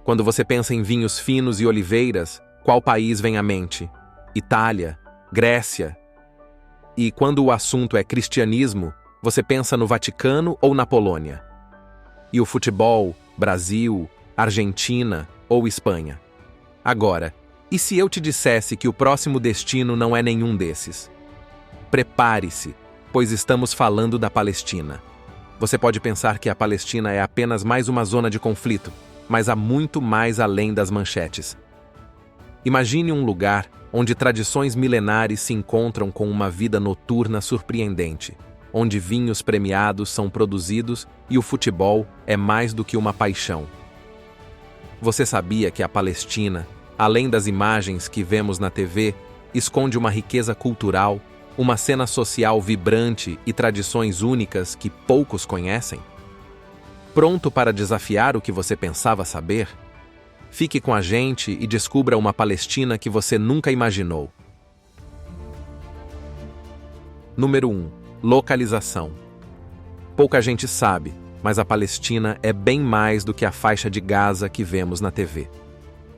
Quando você pensa em vinhos finos e oliveiras, qual país vem à mente? Itália, Grécia. E quando o assunto é cristianismo, você pensa no Vaticano ou na Polônia? E o futebol, Brasil, Argentina ou Espanha? Agora, e se eu te dissesse que o próximo destino não é nenhum desses? Prepare-se, pois estamos falando da Palestina. Você pode pensar que a Palestina é apenas mais uma zona de conflito, mas há muito mais além das manchetes. Imagine um lugar onde tradições milenares se encontram com uma vida noturna surpreendente, onde vinhos premiados são produzidos e o futebol é mais do que uma paixão. Você sabia que a Palestina, além das imagens que vemos na TV, esconde uma riqueza cultural, uma cena social vibrante e tradições únicas que poucos conhecem? Pronto para desafiar o que você pensava saber? Fique com a gente e descubra uma Palestina que você nunca imaginou. Número 1. Localização. Pouca gente sabe, mas a Palestina é bem mais do que a faixa de Gaza que vemos na TV.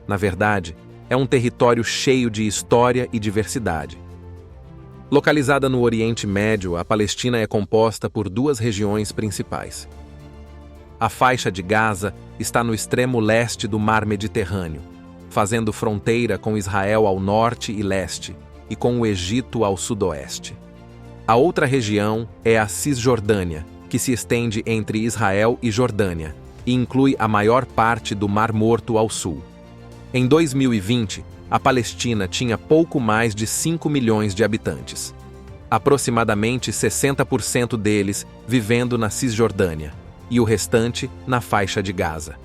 Na verdade, é um território cheio de história e diversidade. Localizada no Oriente Médio, a Palestina é composta por duas regiões principais. A faixa de Gaza está no extremo leste do Mar Mediterrâneo, fazendo fronteira com Israel ao norte e leste, e com o Egito ao sudoeste. A outra região é a Cisjordânia, que se estende entre Israel e Jordânia, e inclui a maior parte do Mar Morto ao sul. Em 2020, a Palestina tinha pouco mais de 5 milhões de habitantes. Aproximadamente 60% deles vivendo na Cisjordânia, e o restante na faixa de Gaza.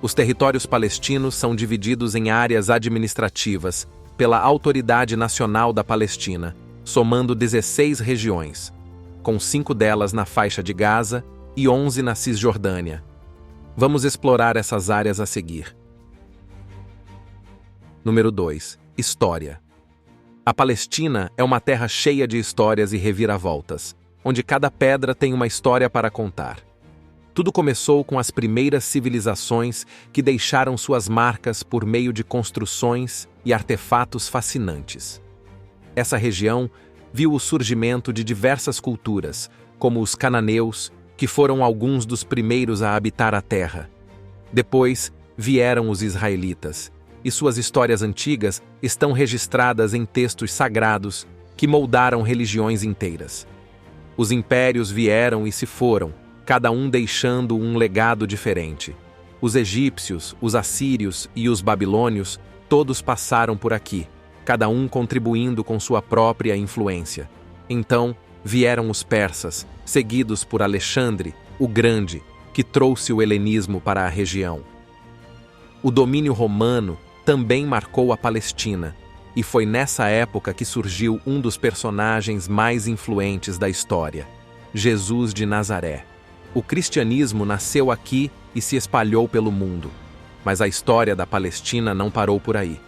Os territórios palestinos são divididos em áreas administrativas pela Autoridade Nacional da Palestina, somando 16 regiões, com 5 delas na faixa de Gaza e 11 na Cisjordânia. Vamos explorar essas áreas a seguir. Número 2. História. A Palestina é uma terra cheia de histórias e reviravoltas, onde cada pedra tem uma história para contar. Tudo começou com as primeiras civilizações que deixaram suas marcas por meio de construções e artefatos fascinantes. Essa região viu o surgimento de diversas culturas, como os cananeus, que foram alguns dos primeiros a habitar a terra. Depois vieram os israelitas, e suas histórias antigas estão registradas em textos sagrados que moldaram religiões inteiras. Os impérios vieram e se foram, cada um deixando um legado diferente. Os egípcios, os assírios e os babilônios, todos passaram por aqui, cada um contribuindo com sua própria influência. Então, vieram os persas, seguidos por Alexandre, o Grande, que trouxe o helenismo para a região. O domínio romano também marcou a Palestina, e foi nessa época que surgiu um dos personagens mais influentes da história, Jesus de Nazaré. O cristianismo nasceu aqui e se espalhou pelo mundo, mas a história da Palestina não parou por aí.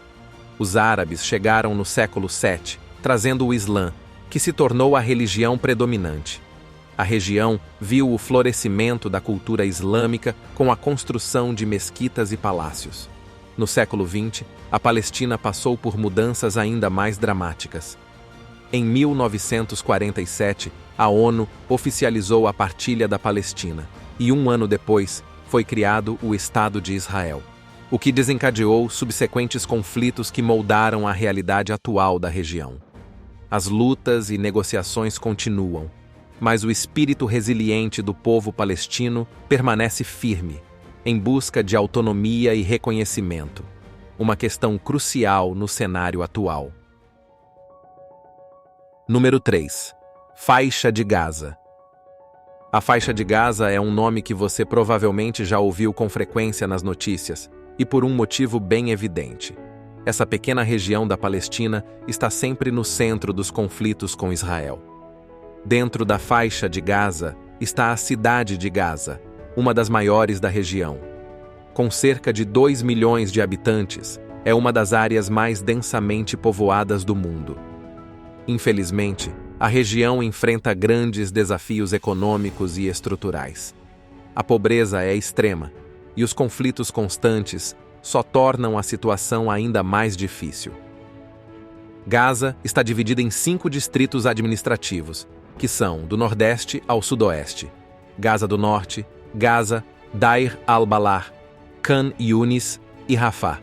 Os árabes chegaram no século VII, trazendo o Islã, que se tornou a religião predominante. A região viu o florescimento da cultura islâmica com a construção de mesquitas e palácios. No século XX, a Palestina passou por mudanças ainda mais dramáticas. Em 1947, a ONU oficializou a partilha da Palestina, e um ano depois, foi criado o Estado de Israel, o que desencadeou subsequentes conflitos que moldaram a realidade atual da região. As lutas e negociações continuam, mas o espírito resiliente do povo palestino permanece firme, em busca de autonomia e reconhecimento, uma questão crucial no cenário atual. Número 3. Faixa de Gaza. A faixa de Gaza é um nome que você provavelmente já ouviu com frequência nas notícias, e por um motivo bem evidente. Essa pequena região da Palestina está sempre no centro dos conflitos com Israel. Dentro da faixa de Gaza está a cidade de Gaza, uma das maiores da região. Com cerca de 2 milhões de habitantes, é uma das áreas mais densamente povoadas do mundo. Infelizmente, a região enfrenta grandes desafios econômicos e estruturais. A pobreza é extrema, e os conflitos constantes só tornam a situação ainda mais difícil. Gaza está dividida em 5 distritos administrativos, que são do Nordeste ao Sudoeste: Gaza do Norte, Gaza, Deir al-Balah, Khan Yunis e Rafah.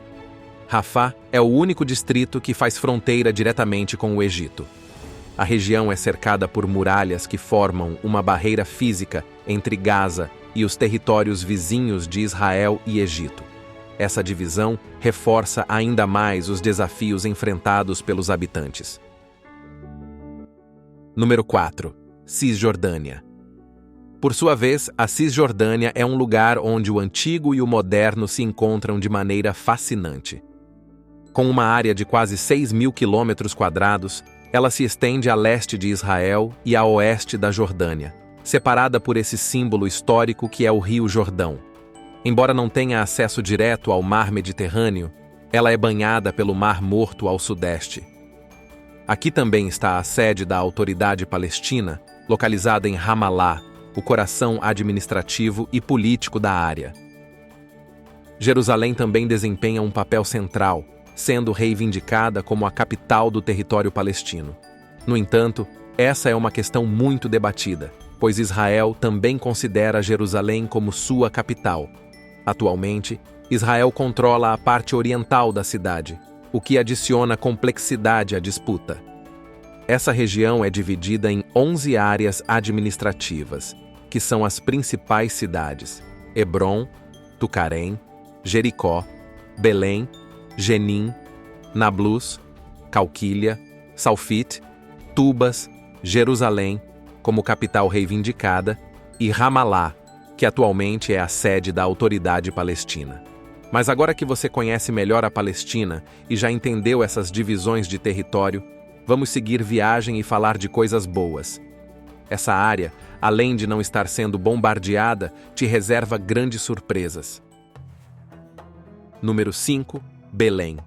Rafah é o único distrito que faz fronteira diretamente com o Egito. A região é cercada por muralhas que formam uma barreira física entre Gaza e os territórios vizinhos de Israel e Egito. Essa divisão reforça ainda mais os desafios enfrentados pelos habitantes. Número 4. Cisjordânia. Por sua vez, a Cisjordânia é um lugar onde o antigo e o moderno se encontram de maneira fascinante. Com uma área de quase 6.000 km², ela se estende a leste de Israel e a oeste da Jordânia, separada por esse símbolo histórico que é o Rio Jordão. Embora não tenha acesso direto ao Mar Mediterrâneo, ela é banhada pelo Mar Morto ao sudeste. Aqui também está a sede da Autoridade Palestina, localizada em Ramallah, o coração administrativo e político da área. Jerusalém também desempenha um papel central, sendo reivindicada como a capital do território palestino. No entanto, essa é uma questão muito debatida, pois Israel também considera Jerusalém como sua capital. Atualmente, Israel controla a parte oriental da cidade, o que adiciona complexidade à disputa. Essa região é dividida em 11 áreas administrativas, que são as principais cidades: Hebrom, Tucarém, Jericó, Belém, Jenin, Nablus, Calquília, Salfite, Tubas, Jerusalém, como capital reivindicada, e Ramallah, que atualmente é a sede da Autoridade Palestina. Mas agora que você conhece melhor a Palestina e já entendeu essas divisões de território, vamos seguir viagem e falar de coisas boas. Essa área, além de não estar sendo bombardeada, te reserva grandes surpresas. Número 5. Belém.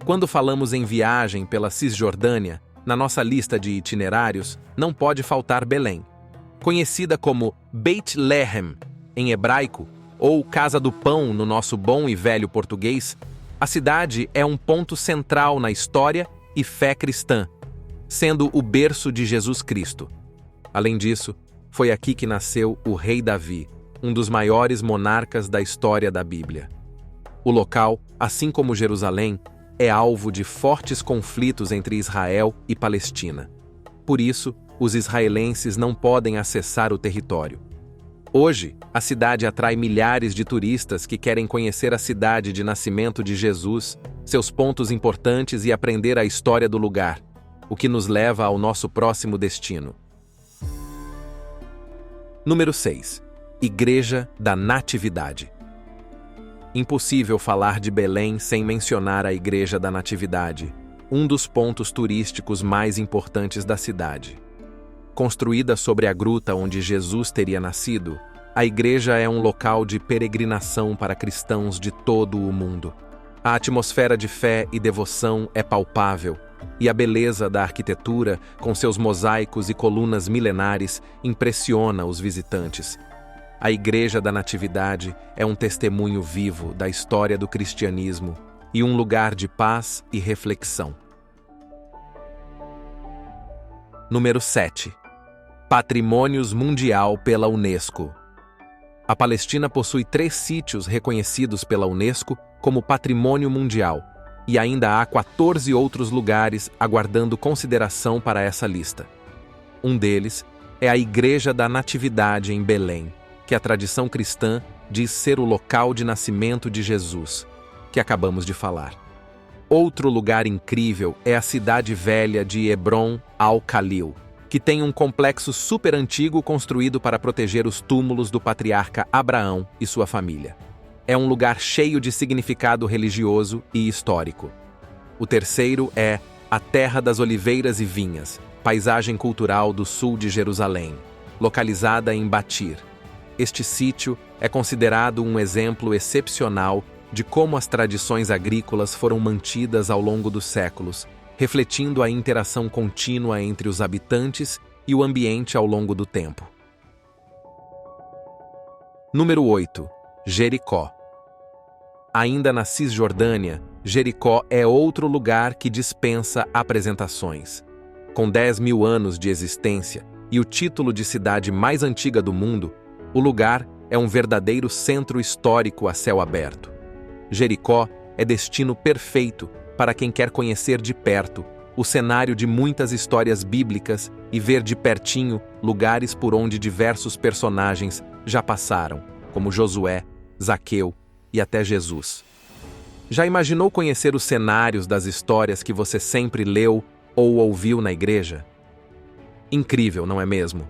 Quando falamos em viagem pela Cisjordânia, na nossa lista de itinerários, não pode faltar Belém. Conhecida como Beit Lehem, em hebraico, ou Casa do Pão no nosso bom e velho português, a cidade é um ponto central na história e fé cristã, sendo o berço de Jesus Cristo. Além disso, foi aqui que nasceu o rei Davi, um dos maiores monarcas da história da Bíblia. O local, assim como Jerusalém, é alvo de fortes conflitos entre Israel e Palestina. Por isso, os israelenses não podem acessar o território. Hoje, a cidade atrai milhares de turistas que querem conhecer a cidade de nascimento de Jesus, seus pontos importantes e aprender a história do lugar, o que nos leva ao nosso próximo destino. Número 6. Igreja da Natividade. Impossível falar de Belém sem mencionar a Igreja da Natividade, um dos pontos turísticos mais importantes da cidade. Construída sobre a gruta onde Jesus teria nascido, a igreja é um local de peregrinação para cristãos de todo o mundo. A atmosfera de fé e devoção é palpável, e a beleza da arquitetura, com seus mosaicos e colunas milenares, impressiona os visitantes. A Igreja da Natividade é um testemunho vivo da história do cristianismo e um lugar de paz e reflexão. Número 7. Patrimônios Mundial pela Unesco. A Palestina possui 3 sítios reconhecidos pela Unesco como Patrimônio Mundial, e ainda há 14 outros lugares aguardando consideração para essa lista. Um deles é a Igreja da Natividade em Belém, que a tradição cristã diz ser o local de nascimento de Jesus, que acabamos de falar. Outro lugar incrível é a cidade velha de Hebrom al-Khalil, que tem um complexo super antigo construído para proteger os túmulos do patriarca Abraão e sua família. É um lugar cheio de significado religioso e histórico. O terceiro é a Terra das Oliveiras e Vinhas, paisagem cultural do sul de Jerusalém, localizada em Batir. Este sítio é considerado um exemplo excepcional de como as tradições agrícolas foram mantidas ao longo dos séculos, refletindo a interação contínua entre os habitantes e o ambiente ao longo do tempo. Número 8. Jericó. Ainda na Cisjordânia, Jericó é outro lugar que dispensa apresentações. Com 10.000 anos de existência e o título de cidade mais antiga do mundo, o lugar é um verdadeiro centro histórico a céu aberto. Jericó é destino perfeito para quem quer conhecer de perto o cenário de muitas histórias bíblicas e ver de pertinho lugares por onde diversos personagens já passaram, como Josué, Zaqueu e até Jesus. Já imaginou conhecer os cenários das histórias que você sempre leu ou ouviu na igreja? Incrível, não é mesmo?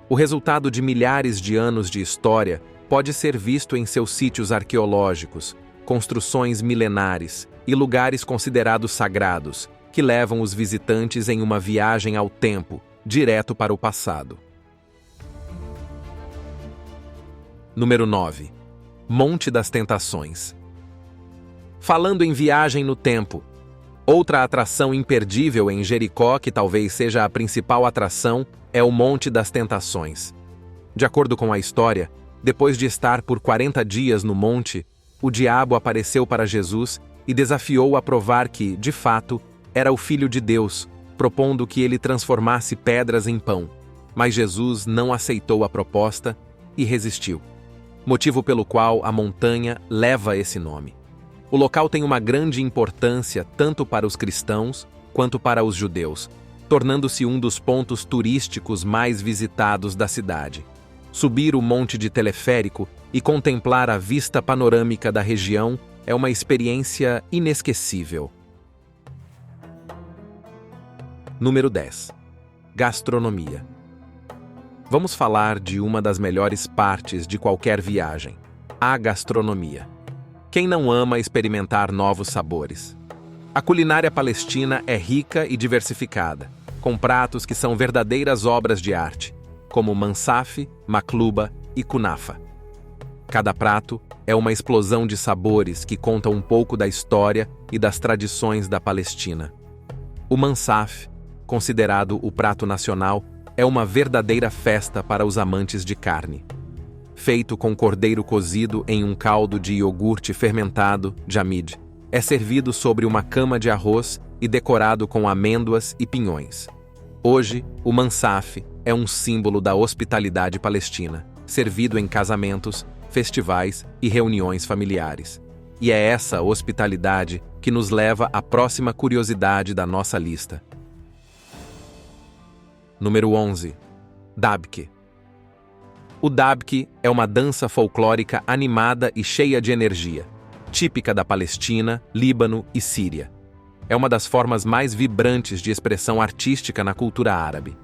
O resultado de milhares de anos de história pode ser visto em seus sítios arqueológicos, construções milenares e lugares considerados sagrados, que levam os visitantes em uma viagem ao tempo, direto para o passado. Número 9. Monte das Tentações. Falando em viagem no tempo, outra atração imperdível em Jericó, que talvez seja a principal atração, é o Monte das Tentações. De acordo com a história, depois de estar por 40 dias no monte, o diabo apareceu para Jesus e desafiou-o a provar que, de fato, era o Filho de Deus, propondo que ele transformasse pedras em pão. Mas Jesus não aceitou a proposta e resistiu, motivo pelo qual a montanha leva esse nome. O local tem uma grande importância tanto para os cristãos quanto para os judeus, tornando-se um dos pontos turísticos mais visitados da cidade. Subir o monte de teleférico e contemplar a vista panorâmica da região é uma experiência inesquecível. Número 10. Gastronomia. Vamos falar de uma das melhores partes de qualquer viagem: a gastronomia. Quem não ama experimentar novos sabores? A culinária palestina é rica e diversificada, com pratos que são verdadeiras obras de arte, como mansaf, makluba e kunafa. Cada prato é uma explosão de sabores que conta um pouco da história e das tradições da Palestina. O mansaf, considerado o prato nacional, é uma verdadeira festa para os amantes de carne. Feito com cordeiro cozido em um caldo de iogurte fermentado, jamid, é servido sobre uma cama de arroz e decorado com amêndoas e pinhões. Hoje, o mansaf é um símbolo da hospitalidade palestina, servido em casamentos, festivais e reuniões familiares. E é essa hospitalidade que nos leva à próxima curiosidade da nossa lista. Número 11. Dabke. O dabke é uma dança folclórica animada e cheia de energia, típica da Palestina, Líbano e Síria. É uma das formas mais vibrantes de expressão artística na cultura árabe.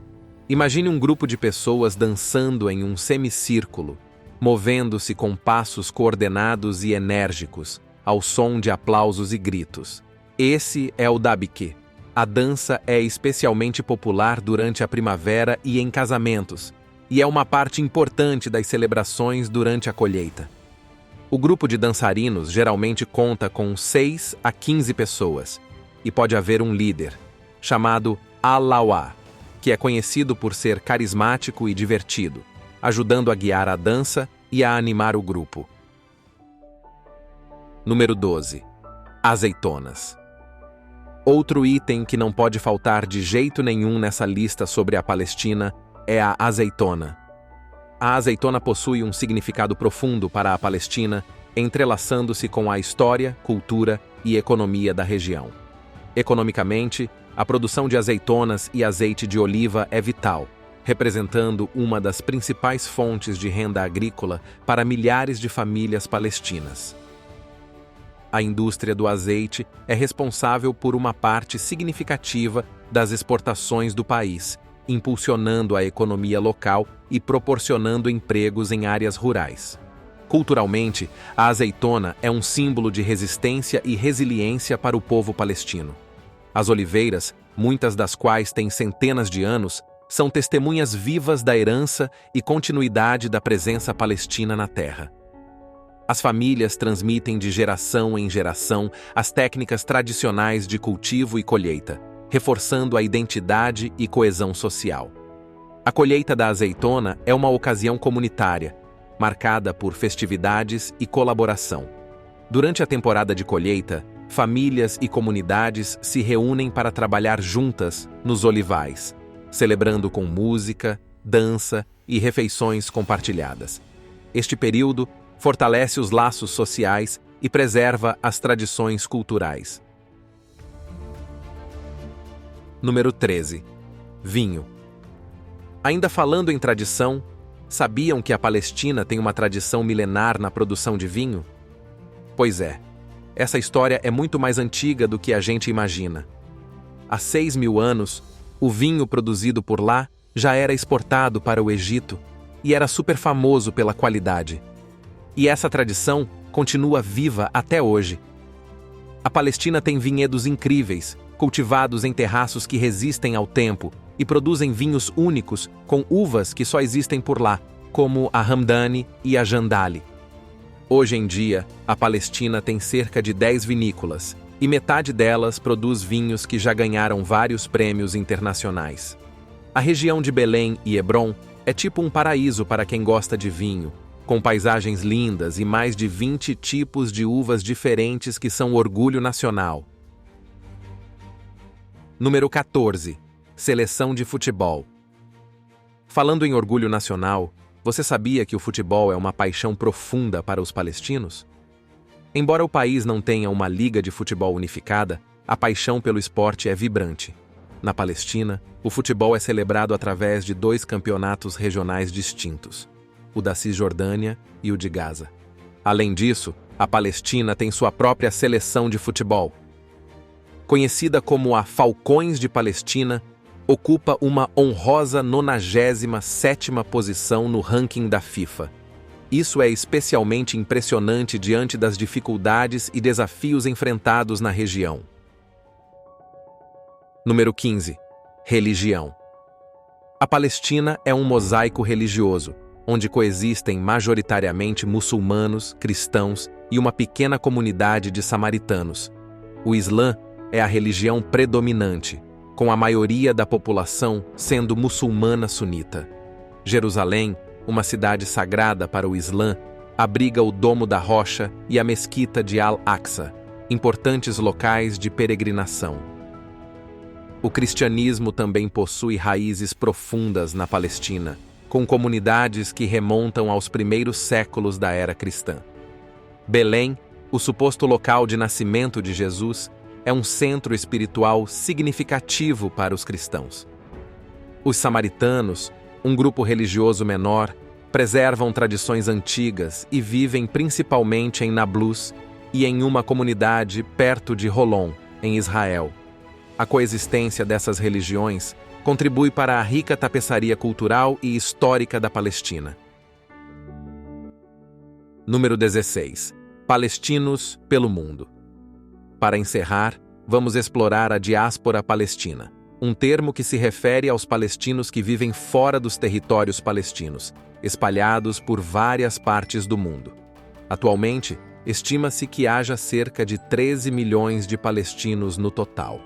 Imagine um grupo de pessoas dançando em um semicírculo, movendo-se com passos coordenados e enérgicos, ao som de aplausos e gritos. Esse é o dabke. A dança é especialmente popular durante a primavera e em casamentos, e é uma parte importante das celebrações durante a colheita. O grupo de dançarinos geralmente conta com 6 a 15 pessoas, e pode haver um líder, chamado al-Lawa, que é conhecido por ser carismático e divertido, ajudando a guiar a dança e a animar o grupo. Número 12. Azeitonas. Outro item que não pode faltar de jeito nenhum nessa lista sobre a Palestina é a azeitona. A azeitona possui um significado profundo para a Palestina, entrelaçando-se com a história, cultura e economia da região. Economicamente, a produção de azeitonas e azeite de oliva é vital, representando uma das principais fontes de renda agrícola para milhares de famílias palestinas. A indústria do azeite é responsável por uma parte significativa das exportações do país, impulsionando a economia local e proporcionando empregos em áreas rurais. Culturalmente, a azeitona é um símbolo de resistência e resiliência para o povo palestino. As oliveiras, muitas das quais têm centenas de anos, são testemunhas vivas da herança e continuidade da presença palestina na terra. As famílias transmitem de geração em geração as técnicas tradicionais de cultivo e colheita, reforçando a identidade e coesão social. A colheita da azeitona é uma ocasião comunitária, marcada por festividades e colaboração. Durante a temporada de colheita, famílias e comunidades se reúnem para trabalhar juntas nos olivais, celebrando com música, dança e refeições compartilhadas. Este período fortalece os laços sociais e preserva as tradições culturais. Número 13. Vinho. Ainda falando em tradição, sabiam que a Palestina tem uma tradição milenar na produção de vinho? Pois é, essa história é muito mais antiga do que a gente imagina. Há 6.000 anos, o vinho produzido por lá já era exportado para o Egito e era super famoso pela qualidade. E essa tradição continua viva até hoje. A Palestina tem vinhedos incríveis, cultivados em terraços que resistem ao tempo e produzem vinhos únicos com uvas que só existem por lá, como a Hamdani e a Jandali. Hoje em dia, a Palestina tem cerca de 10 vinícolas, e metade delas produz vinhos que já ganharam vários prêmios internacionais. A região de Belém e Hebron é tipo um paraíso para quem gosta de vinho, com paisagens lindas e mais de 20 tipos de uvas diferentes que são orgulho nacional. Número 14. Seleção de futebol. Falando em orgulho nacional, você sabia que o futebol é uma paixão profunda para os palestinos? Embora o país não tenha uma liga de futebol unificada, a paixão pelo esporte é vibrante. Na Palestina, o futebol é celebrado através de 2 campeonatos regionais distintos, o da Cisjordânia e o de Gaza. Além disso, a Palestina tem sua própria seleção de futebol. Conhecida como a Falcões de Palestina, ocupa uma honrosa 97ª posição no ranking da FIFA. Isso é especialmente impressionante diante das dificuldades e desafios enfrentados na região. Número 15. Religião. A Palestina é um mosaico religioso, onde coexistem majoritariamente muçulmanos, cristãos e uma pequena comunidade de samaritanos. O Islã é a religião predominante, com a maioria da população sendo muçulmana sunita. Jerusalém, uma cidade sagrada para o Islã, abriga o Domo da Rocha e a Mesquita de Al-Aqsa, importantes locais de peregrinação. O cristianismo também possui raízes profundas na Palestina, com comunidades que remontam aos primeiros séculos da era cristã. Belém, o suposto local de nascimento de Jesus, é um centro espiritual significativo para os cristãos. Os samaritanos, um grupo religioso menor, preservam tradições antigas e vivem principalmente em Nablus e em uma comunidade perto de Holon, em Israel. A coexistência dessas religiões contribui para a rica tapeçaria cultural e histórica da Palestina. Número 16. Palestinos pelo mundo. Para encerrar, vamos explorar a diáspora palestina, um termo que se refere aos palestinos que vivem fora dos territórios palestinos, espalhados por várias partes do mundo. Atualmente, estima-se que haja cerca de 13 milhões de palestinos no total.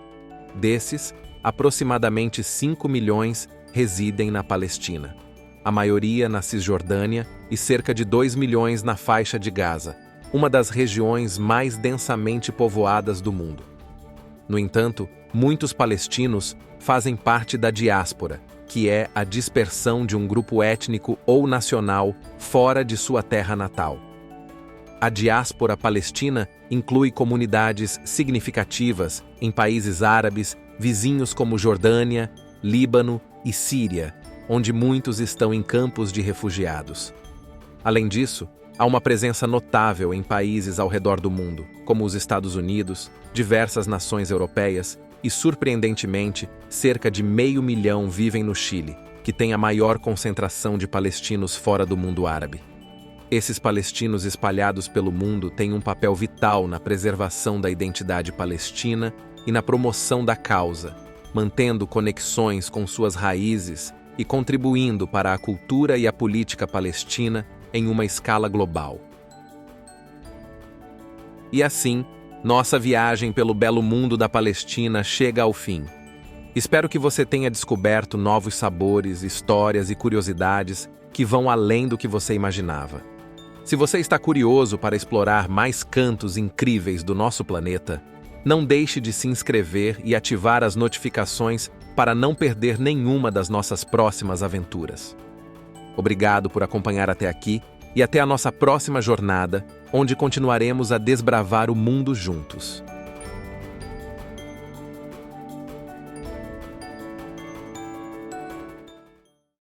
Desses, aproximadamente 5 milhões residem na Palestina, a maioria na Cisjordânia e cerca de 2 milhões na faixa de Gaza, uma das regiões mais densamente povoadas do mundo. No entanto, muitos palestinos fazem parte da diáspora, que é a dispersão de um grupo étnico ou nacional fora de sua terra natal. A diáspora palestina inclui comunidades significativas em países árabes, vizinhos como Jordânia, Líbano e Síria, onde muitos estão em campos de refugiados. Além disso, há uma presença notável em países ao redor do mundo, como os Estados Unidos, diversas nações europeias e, surpreendentemente, cerca de 500 mil vivem no Chile, que tem a maior concentração de palestinos fora do mundo árabe. Esses palestinos espalhados pelo mundo têm um papel vital na preservação da identidade palestina e na promoção da causa, mantendo conexões com suas raízes e contribuindo para a cultura e a política palestina em uma escala global. E assim, nossa viagem pelo belo mundo da Palestina chega ao fim. Espero que você tenha descoberto novos sabores, histórias e curiosidades que vão além do que você imaginava. Se você está curioso para explorar mais cantos incríveis do nosso planeta, não deixe de se inscrever e ativar as notificações para não perder nenhuma das nossas próximas aventuras. Obrigado por acompanhar até aqui e até a nossa próxima jornada, onde continuaremos a desbravar o mundo juntos.